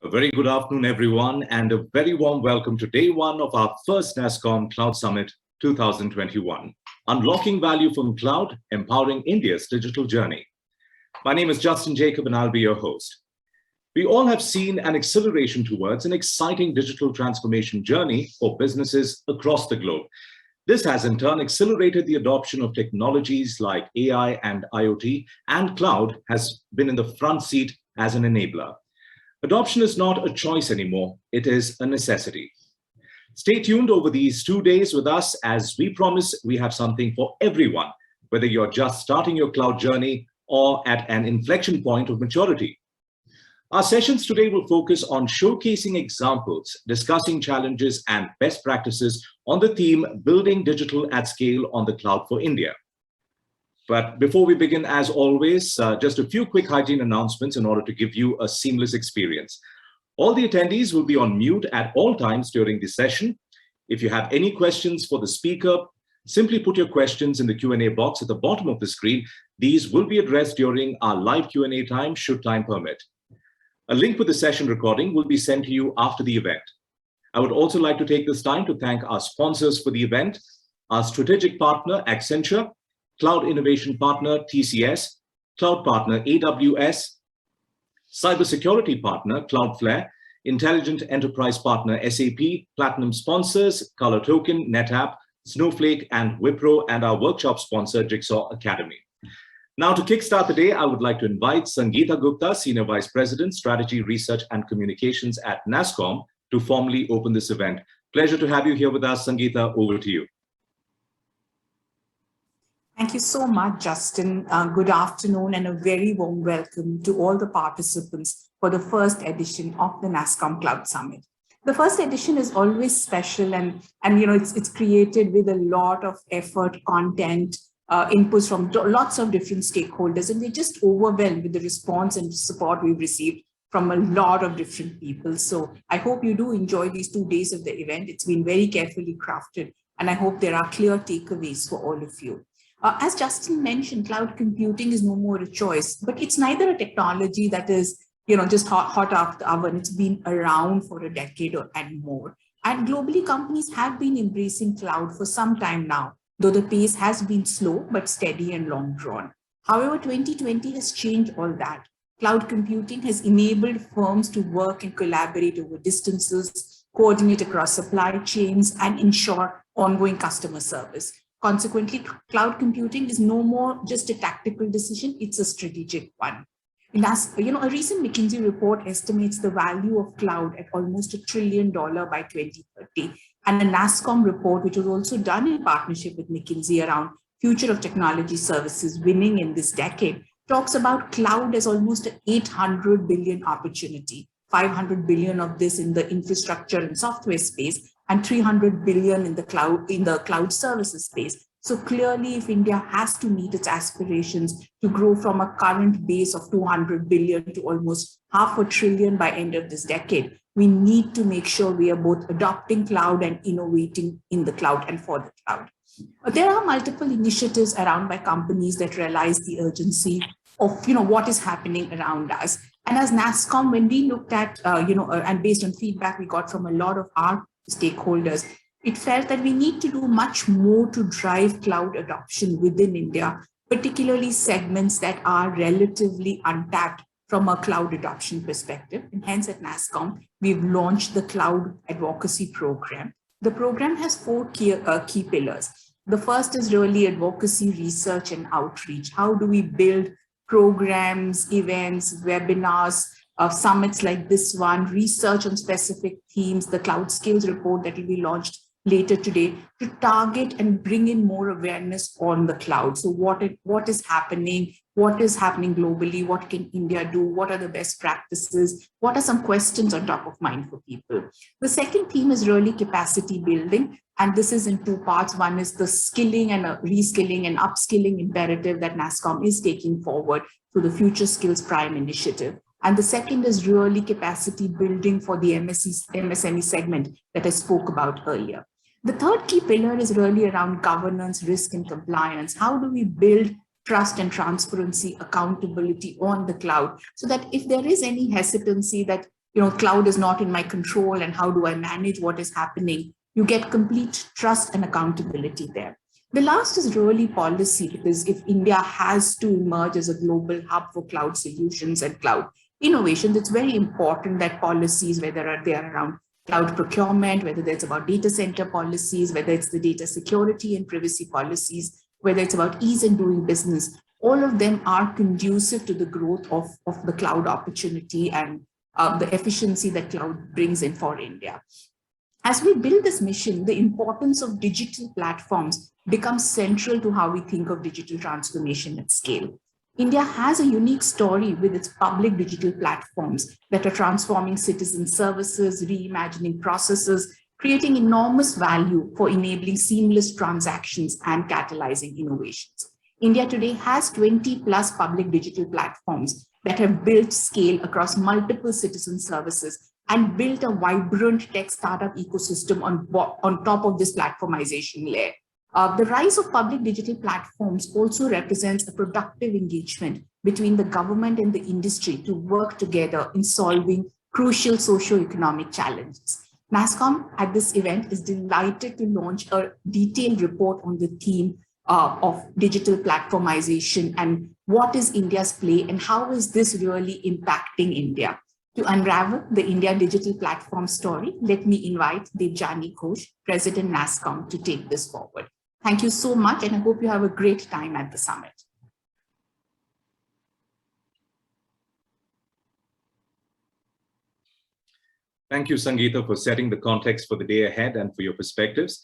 A very good afternoon, everyone, and a very warm welcome to day one of our first NASSCOM Cloud Summit 2021, Unlocking Value from Cloud, Empowering India's Digital Journey. My name is Justin Jacob, and I'll be your host. We all have seen an acceleration towards an exciting digital transformation journey for businesses across the globe. This has in turn accelerated the adoption of technologies like AI and IoT, and cloud has been in the front seat as an enabler. Adoption is not a choice anymore, it is a necessity. Stay tuned over these 2 days with us as we promise we have something for everyone, whether you're just starting your cloud journey or at an inflection point of maturity. Our sessions today will focus on showcasing examples, discussing challenges and best practices on the theme Building Digital at Scale on the Cloud for India. But before we begin, as always, just a few quick hygiene announcements in order to give you a seamless experience. All the attendees will be on mute at all times during this session. If you have any questions for the speaker, simply put your questions in the Q&A box at the bottom of the screen. These will be addressed during our live Q&A time, should time permit. A link with the session recording will be sent to you after the event. I would also like to take this time to thank our sponsors for the event, our strategic partner, Accenture, Cloud Innovation Partner, TCS, Cloud Partner, AWS, Cybersecurity Partner, Cloudflare, Intelligent Enterprise Partner, SAP, Platinum Sponsors, Color Token, NetApp, Snowflake, and Wipro, and our workshop sponsor, Jigsaw Academy. Now, to kickstart the day, I would like to invite Sangeeta Gupta, Senior Vice President, Strategy, Research, and Communications at NASSCOM, to formally open this event. Pleasure to have you here with us, Sangeeta. Over to you. Thank you so much, Justin. Good afternoon and a very warm welcome to all the participants for the first edition of the NASSCOM Cloud Summit. The first edition is always special and it's created with a lot of effort, content, inputs from lots of different stakeholders, and we're just overwhelmed with the response and support we've received from a lot of different people. So I hope you do enjoy these 2 days of the event. It's been very carefully crafted, and I hope there are clear takeaways for all of you. As Justin mentioned, cloud computing is no more a choice, but it's neither a technology that is, just hot off the oven. It's been around for a decade and more. And globally, companies have been embracing cloud for some time now, though the pace has been slow, but steady and long drawn. However, 2020 has changed all that. Cloud computing has enabled firms to work and collaborate over distances, coordinate across supply chains, and ensure ongoing customer service. Consequently, cloud computing is no more just a tactical decision, it's a strategic one. And as a recent McKinsey report estimates the value of cloud at almost $1 trillion by 2030. And a NASSCOM report, which was also done in partnership with McKinsey around future of technology services winning in this decade, talks about cloud as almost an 800 billion opportunity, 500 billion of this in the infrastructure and software space, and 300 billion in the cloud services space. So clearly, if India has to meet its aspirations to grow from a current base of 200 billion to almost $500 billion by end of this decade, we need to make sure we are both adopting cloud and innovating in the cloud and for the cloud. There are multiple initiatives around by companies that realize the urgency of what is happening around us. And as NASSCOM, when we looked at and based on feedback we got from a lot of our stakeholders, it felt that we need to do much more to drive cloud adoption within India, particularly segments that are relatively untapped from a cloud adoption perspective. And hence at NASSCOM, we've launched the Cloud Advocacy Program. The program has 4 key pillars. The first is really advocacy, research, and outreach. How do we build programs, events, webinars, summits like this one, research on specific themes, the Cloud Skills Report that will be launched later today, to target and bring in more awareness on the cloud. So what is happening globally, what can India do, what are the best practices, what are some questions on top of mind for people. The second theme is really capacity building, and this is in 2 parts. One is the skilling and reskilling and upskilling imperative that NASSCOM is taking forward through the Future Skills Prime initiative. And the second is really capacity building for the MSME segment that I spoke about earlier. The third key pillar is really around governance, risk, and compliance. How do we build trust and transparency, accountability on the cloud, so that if there is any hesitancy that cloud is not in my control and how do I manage what is happening? You get complete trust and accountability there. The last is really policy, because if India has to emerge as a global hub for cloud solutions and cloud innovations, it's very important that policies, whether they are around cloud procurement, whether it's about data center policies, whether it's the data security and privacy policies, whether it's about ease in doing business, all of them are conducive to the growth of the cloud opportunity and the efficiency that cloud brings in for India. As we build this mission, the importance of digital platforms becomes central to how we think of digital transformation at scale. India has a unique story with its public digital platforms that are transforming citizen services, reimagining processes, creating enormous value for enabling seamless transactions and catalyzing innovations. India today has 20 plus public digital platforms that have built scale across multiple citizen services and built a vibrant tech startup ecosystem on top of this platformization layer. The rise of public digital platforms also represents a productive engagement between the government and the industry to work together in solving crucial socio-economic challenges. NASSCOM at this event is delighted to launch a detailed report on the theme of digital platformization and what is India's play and how is this really impacting India. To unravel the India digital platform story, let me invite Debjani Ghosh, President NASSCOM, to take this forward. Thank you so much, and I hope you have a great time at the summit. Thank you, Sangeeta, for setting the context for the day ahead and for your perspectives.